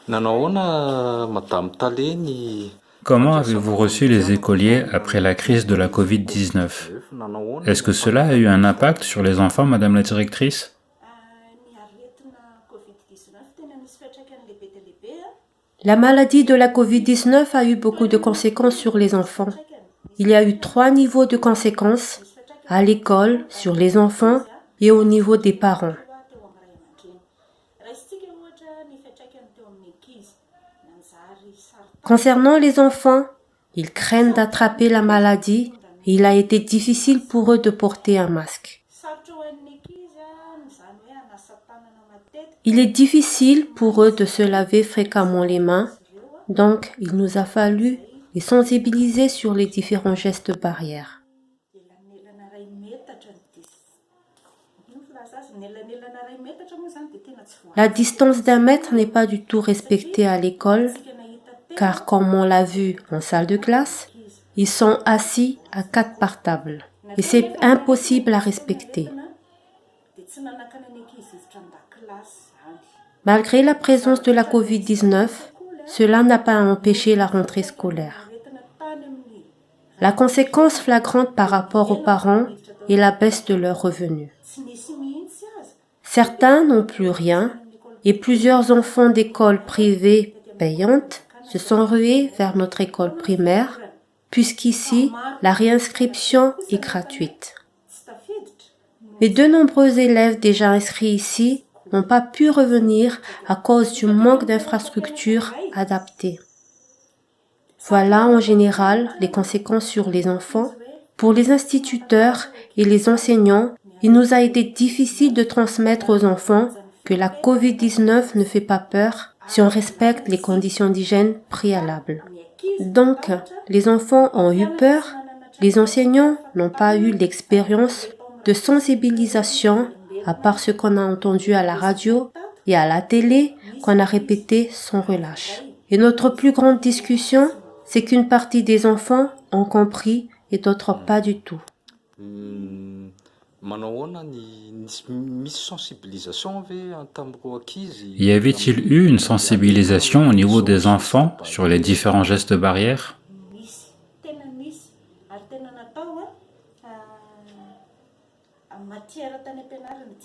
Nanao ahoana, Madame Taleny? Comment avez-vous reçu les écoliers après la crise de la Covid-19? Est-ce que cela a eu un impact sur les enfants, Madame la directrice? La maladie de la Covid-19 a eu beaucoup de conséquences sur les enfants. Il y a eu 3 niveaux de conséquences, à l'école, sur les enfants et au niveau des parents. Concernant les enfants, ils craignent d'attraper la maladie et il a été difficile pour eux de porter un masque. Il est difficile pour eux de se laver fréquemment les mains, donc il nous a fallu les sensibiliser sur les différents gestes barrières. La distance d'1 mètre n'est pas du tout respectée à l'école, car comme on l'a vu en salle de classe, ils sont assis à 4 par table et c'est impossible à respecter. Malgré la présence de la Covid-19, cela n'a pas empêché la rentrée scolaire. La conséquence flagrante par rapport aux parents est la baisse de leurs revenus. Certains n'ont plus rien et plusieurs enfants d'écoles privées payantes se sont rués vers notre école primaire, puisqu'ici, la réinscription est gratuite. Mais de nombreux élèves déjà inscrits ici n'ont pas pu revenir à cause du manque d'infrastructures adaptées. Voilà en général les conséquences sur les enfants. Pour les instituteurs et les enseignants, il nous a été difficile de transmettre aux enfants que la Covid-19 ne fait pas peur si on respecte les conditions d'hygiène préalables. Donc, les enfants ont eu peur, les enseignants n'ont pas eu l'expérience de sensibilisation à part ce qu'on a entendu à la radio et à la télé qu'on a répété sans relâche. Et notre plus grande discussion, c'est qu'une partie des enfants ont compris et d'autres pas du tout. Y avait-il eu une sensibilisation au niveau des enfants sur les différents gestes barrières?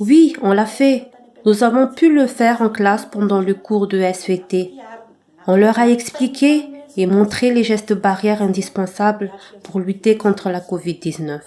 Oui, on l'a fait. Nous avons pu le faire en classe pendant le cours de SVT. On leur a expliqué et montré les gestes barrières indispensables pour lutter contre la Covid-19.